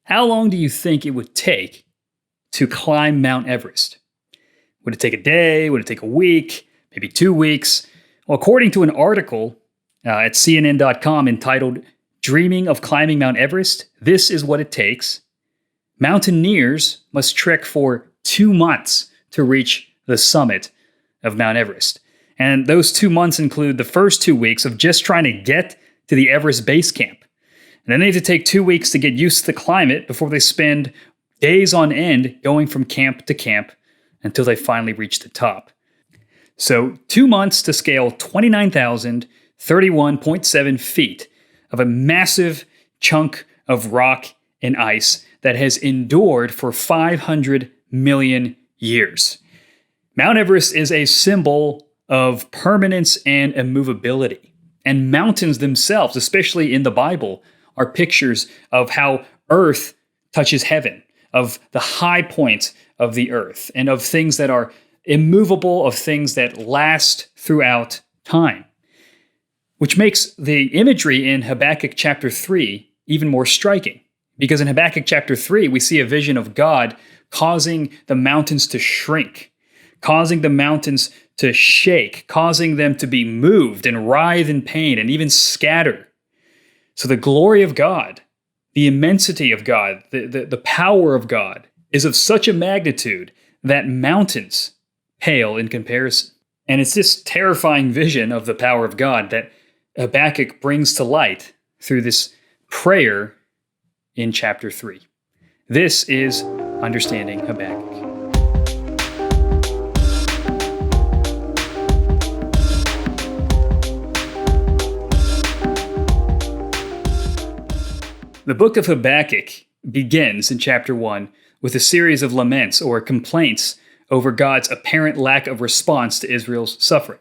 How long do you think it would take to climb Mount Everest? Would it take a day? Would it take a week? Maybe 2 weeks? Well, according to an article at CNN.com entitled Dreaming of Climbing Mount Everest, this is what it takes. Mountaineers must trek for 2 months to reach the summit of Mount Everest. And those 2 months include the first 2 weeks of just trying to get to the Everest base camp. And then they have to take 2 weeks to get used to the climate before they spend days on end going from camp to camp until they finally reach the top. So 2 months to scale 29,031.7 feet of a massive chunk of rock and ice that has endured for 500 million years. Mount Everest is a symbol of permanence and immovability. And mountains themselves, especially in the Bible, are pictures of how earth touches heaven, of the high point of the earth, and of things that are immovable, of things that last throughout time. Which makes the imagery in Habakkuk chapter 3 even more striking. Because in Habakkuk chapter 3, we see a vision of God causing the mountains to shrink, causing the mountains to shake, causing them to be moved and writhe in pain and even scatter. So the glory of God, the immensity of God, the power of God is of such a magnitude that mountains pale in comparison. And it's this terrifying vision of the power of God that Habakkuk brings to light through this prayer in chapter 3. This is Understanding Habakkuk. The book of Habakkuk begins in chapter 1 with a series of laments or complaints over God's apparent lack of response to Israel's suffering.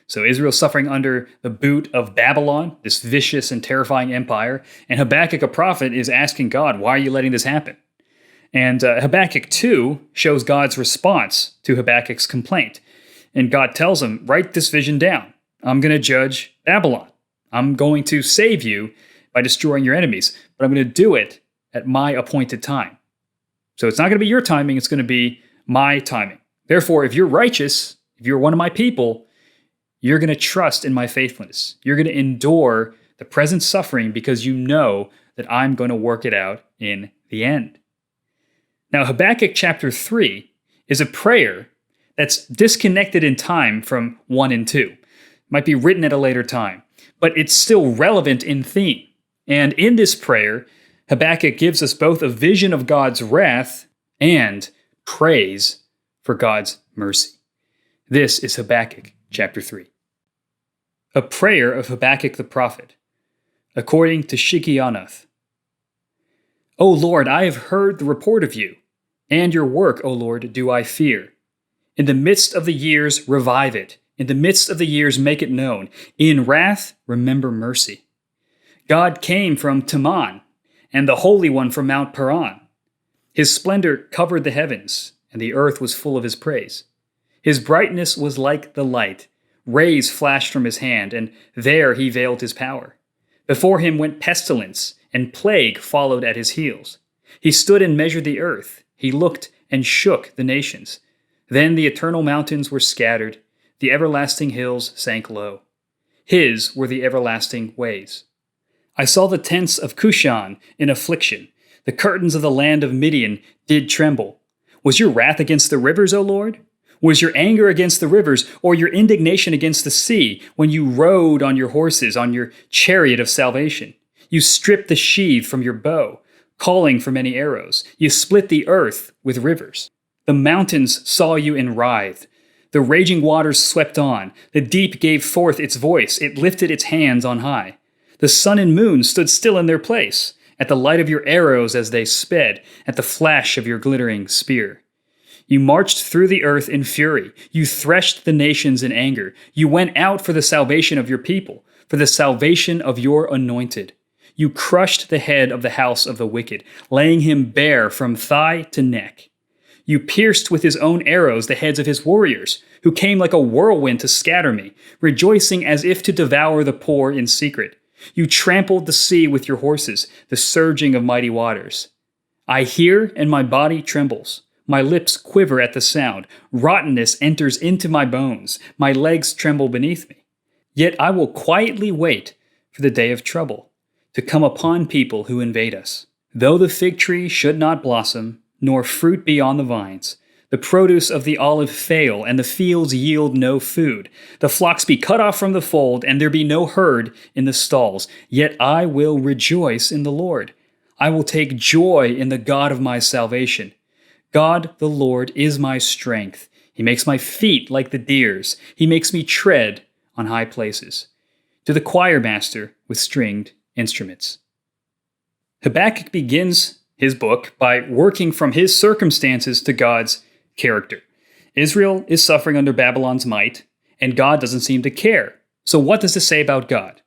So Israel's suffering under the boot of Babylon, this vicious and terrifying empire, and Habakkuk, a prophet, is asking God, why are you letting this happen? And Habakkuk 2 shows God's response to Habakkuk's complaint. And God tells him, write this vision down. I'm going to judge Babylon. I'm going to save you by destroying your enemies, but I'm going to do it at my appointed time. So it's not going to be your timing, it's going to be my timing. Therefore, if you're righteous, if you're one of my people, you're going to trust in my faithfulness. You're going to endure the present suffering because you know that I'm going to work it out in the end. Now, Habakkuk chapter 3 is a prayer that's disconnected in time from 1 and 2. It might be written at a later time, but it's still relevant in theme. And in this prayer, Habakkuk gives us both a vision of God's wrath and praise for God's mercy. This is Habakkuk chapter 3. A prayer of Habakkuk the prophet, according to Shigionoth. O Lord, I have heard the report of you, and your work, O Lord, do I fear. In the midst of the years, revive it. In the midst of the years, make it known. In wrath, remember mercy. God came from Teman, and the Holy One from Mount Paran. His splendor covered the heavens, and the earth was full of his praise. His brightness was like the light. Rays flashed from his hand, and there he veiled his power. Before him went pestilence, and plague followed at his heels. He stood and measured the earth. He looked and shook the nations. Then the eternal mountains were scattered. The everlasting hills sank low. His were the everlasting ways. I saw the tents of Cushan in affliction. The curtains of the land of Midian did tremble. Was your wrath against the rivers, O Lord? Was your anger against the rivers, or your indignation against the sea, when you rode on your horses, on your chariot of salvation? You stripped the sheath from your bow, calling for many arrows. You split the earth with rivers. The mountains saw you and writhed. The raging waters swept on. The deep gave forth its voice. It lifted its hands on high. The sun and moon stood still in their place, at the light of your arrows as they sped, at the flash of your glittering spear. You marched through the earth in fury. You threshed the nations in anger. You went out for the salvation of your people, for the salvation of your anointed. You crushed the head of the house of the wicked, laying him bare from thigh to neck. You pierced with his own arrows the heads of his warriors, who came like a whirlwind to scatter me, rejoicing as if to devour the poor in secret. You trampled the sea with your horses, the surging of mighty waters. I hear and my body trembles. My lips quiver at the sound. Rottenness enters into my bones. My legs tremble beneath me. Yet I will quietly wait for the day of trouble to come upon people who invade us. Though the fig tree should not blossom, nor fruit be on the vines, the produce of the olive fail, and the fields yield no food, the flocks be cut off from the fold, and there be no herd in the stalls, yet I will rejoice in the Lord. I will take joy in the God of my salvation. God the Lord is my strength. He makes my feet like the deer's. He makes me tread on high places. To the choir master with stringed instruments. Habakkuk begins his book by working from his circumstances to God's character. Israel is suffering under Babylon's might, and God doesn't seem to care. So what does this say about God?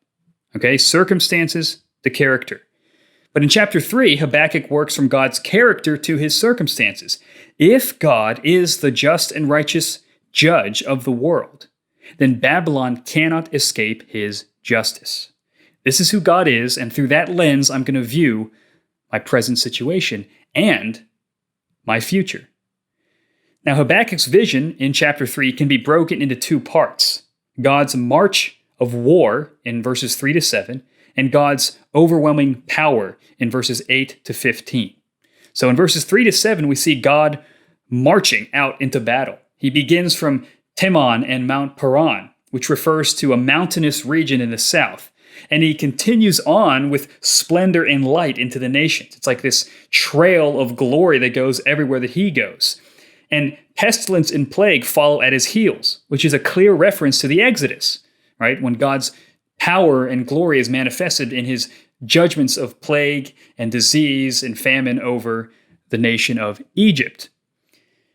Okay, circumstances to character. But in chapter 3, Habakkuk works from God's character to his circumstances. If God is the just and righteous judge of the world, then Babylon cannot escape his justice. This is who God is, and through that lens, I'm going to view my present situation and my future. Now, Habakkuk's vision in chapter 3 can be broken into two parts. God's march of war in verses 3 to 7, and God's overwhelming power in verses 8 to 15. So in verses 3 to 7, we see God marching out into battle. He begins from Teman and Mount Paran, which refers to a mountainous region in the south. And he continues on with splendor and light into the nations. It's like this trail of glory that goes everywhere that he goes. And pestilence and plague follow at his heels, which is a clear reference to the Exodus, right? When God's power and glory is manifested in his judgments of plague and disease and famine over the nation of Egypt.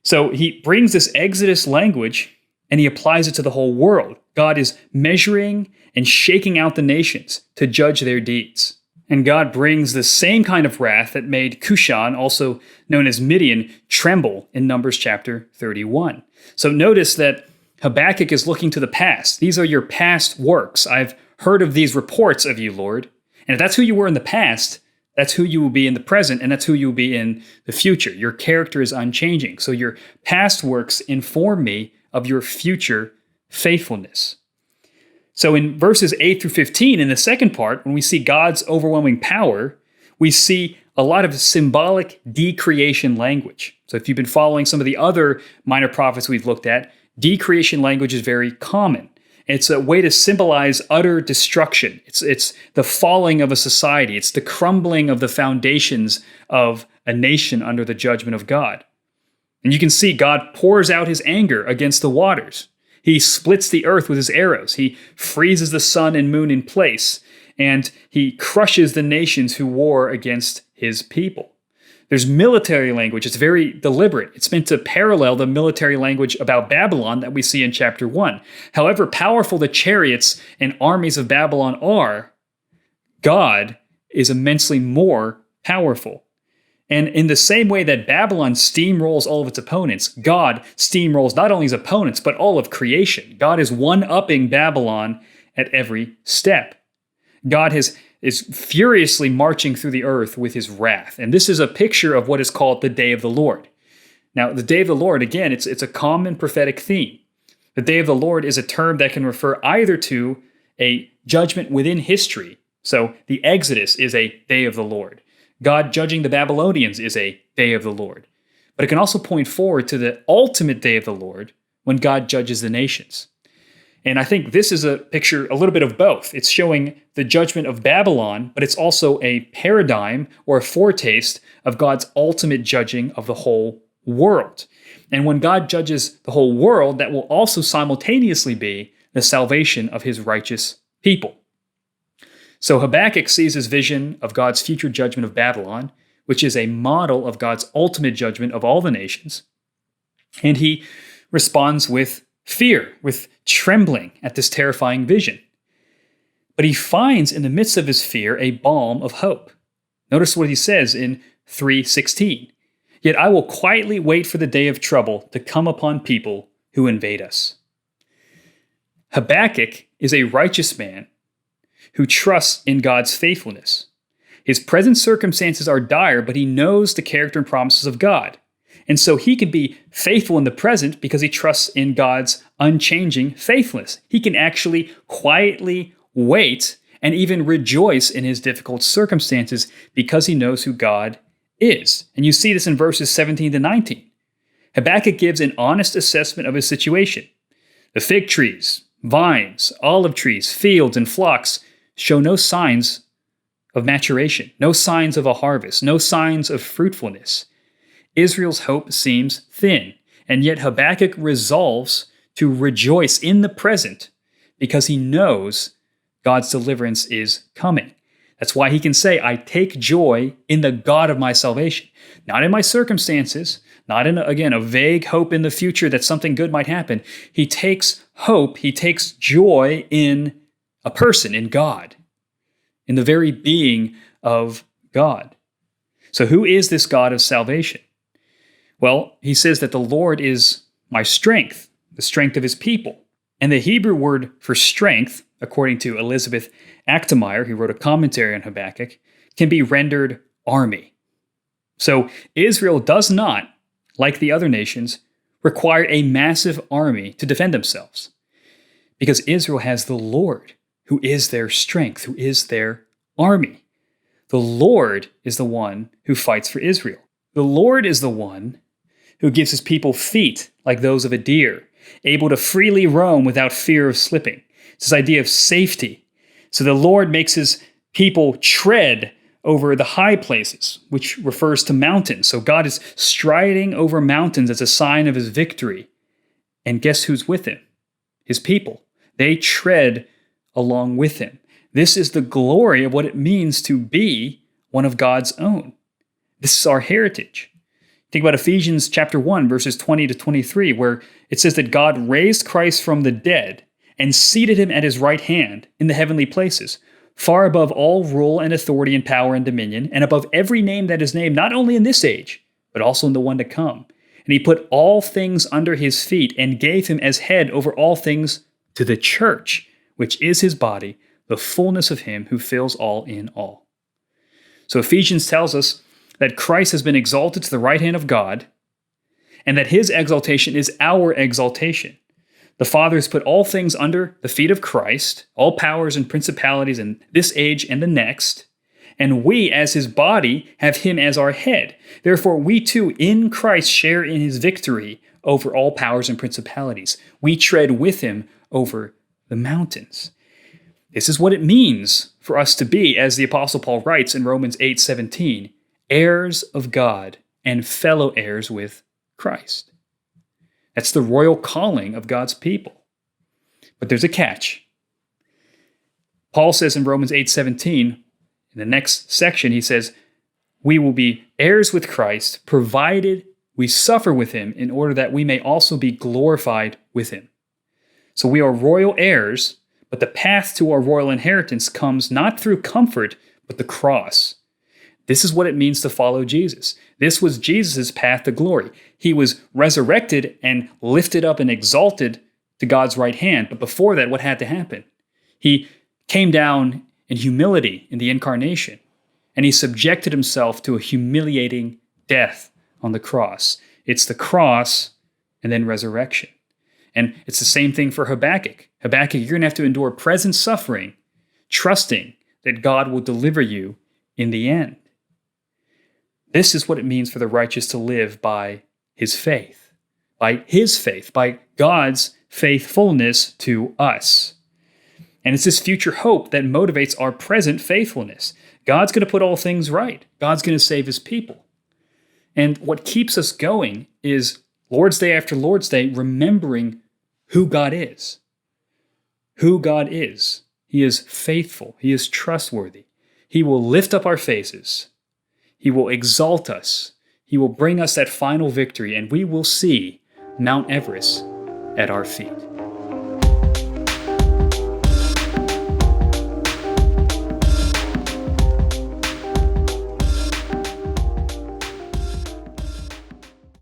So he brings this Exodus language and he applies it to the whole world. God is measuring and shaking out the nations to judge their deeds. And God brings the same kind of wrath that made Cushan, also known as Midian, tremble in Numbers chapter 31. So notice that Habakkuk is looking to the past. These are your past works. I've heard of these reports of you, Lord. And if that's who you were in the past, that's who you will be in the present, and that's who you will be in the future. Your character is unchanging. So your past works inform me of your future faithfulness. So in verses 8 through 15, in the second part, when we see God's overwhelming power, we see a lot of symbolic decreation language. So if you've been following some of the other minor prophets we've looked at, decreation language is very common. It's a way to symbolize utter destruction. It's the falling of a society. It's the crumbling of the foundations of a nation under the judgment of God. And you can see God pours out his anger against the waters. He splits the earth with his arrows. He freezes the sun and moon in place. And he crushes the nations who war against his people. There's military language. It's very deliberate. It's meant to parallel the military language about Babylon that we see in chapter 1. However powerful the chariots and armies of Babylon are, God is immensely more powerful. And in the same way that Babylon steamrolls all of its opponents, God steamrolls not only his opponents, but all of creation. God is one-upping Babylon at every step. God is furiously marching through the earth with his wrath. And this is a picture of what is called the day of the Lord. Now, the day of the Lord, again, it's a common prophetic theme. The day of the Lord is a term that can refer either to a judgment within history. So the Exodus is a day of the Lord. God judging the Babylonians is a day of the Lord. But it can also point forward to the ultimate day of the Lord when God judges the nations. And I think this is a picture, a little bit of both. It's showing the judgment of Babylon, but it's also a paradigm or a foretaste of God's ultimate judging of the whole world. And when God judges the whole world, that will also simultaneously be the salvation of his righteous people. So Habakkuk sees his vision of God's future judgment of Babylon, which is a model of God's ultimate judgment of all the nations. And he responds with fear, with trembling at this terrifying vision. But he finds in the midst of his fear a balm of hope. Notice what he says in 3:16. Yet I will quietly wait for the day of trouble to come upon people who invade us. Habakkuk is a righteous man who trusts in God's faithfulness. His present circumstances are dire, but he knows the character and promises of God. And so he can be faithful in the present because he trusts in God's unchanging faithfulness. He can actually quietly wait and even rejoice in his difficult circumstances because he knows who God is. And you see this in verses 17 to 19. Habakkuk gives an honest assessment of his situation. The fig trees, vines, olive trees, fields, and flocks show no signs of maturation, no signs of a harvest, no signs of fruitfulness. Israel's hope seems thin, and yet Habakkuk resolves to rejoice in the present because he knows God's deliverance is coming. That's why he can say, I take joy in the God of my salvation. Not in my circumstances, not in, again, a vague hope in the future that something good might happen. He takes hope, he takes joy in a person, in God, in the very being of God. So who is this God of salvation? Well, he says that the Lord is my strength, the strength of his people. And the Hebrew word for strength, according to Elizabeth Achtemeyer, who wrote a commentary on Habakkuk, can be rendered army. So Israel does not, like the other nations, require a massive army to defend themselves, because Israel has the Lord, who is their strength, who is their army. The Lord is the one who fights for Israel. The Lord is the one who gives his people feet like those of a deer, able to freely roam without fear of slipping. It's this idea of safety. So the Lord makes his people tread over the high places, which refers to mountains. So God is striding over mountains as a sign of his victory. And guess who's with him? His people. They tread along with him. This is the glory of what it means to be one of God's own. This is our heritage. Think about Ephesians chapter 1, verses 20 to 23, where it says that God raised Christ from the dead and seated him at his right hand in the heavenly places, far above all rule and authority and power and dominion, and above every name that is named, not only in this age, but also in the one to come. And he put all things under his feet and gave him as head over all things to the church, which is his body, the fullness of him who fills all in all. So Ephesians tells us that Christ has been exalted to the right hand of God, and that his exaltation is our exaltation. The Father has put all things under the feet of Christ, all powers and principalities in this age and the next, and we, as his body, have him as our head. Therefore, we too, in Christ, share in his victory over all powers and principalities. We tread with him over the mountains. This is what it means for us to be, as the Apostle Paul writes in Romans 8:17, heirs of God and fellow heirs with Christ. That's the royal calling of God's people. But there's a catch. Paul says in Romans 8:17, in the next section, he says, we will be heirs with Christ, provided we suffer with him in order that we may also be glorified with him. So we are royal heirs, but the path to our royal inheritance comes not through comfort, but the cross. This is what it means to follow Jesus. This was Jesus' path to glory. He was resurrected and lifted up and exalted to God's right hand. But before that, what had to happen? He came down in humility in the incarnation, and he subjected himself to a humiliating death on the cross. It's the cross and then resurrection. And it's the same thing for Habakkuk. Habakkuk, you're going to have to endure present suffering, trusting that God will deliver you in the end. This is what it means for the righteous to live by his faith, by God's faithfulness to us. And it's this future hope that motivates our present faithfulness. God's going to put all things right. God's going to save his people. And what keeps us going is Lord's Day after Lord's Day, remembering who God is. Who God is. He is faithful. He is trustworthy. He will lift up our faces. He will exalt us. He will bring us that final victory, and we will see Mount Everest at our feet.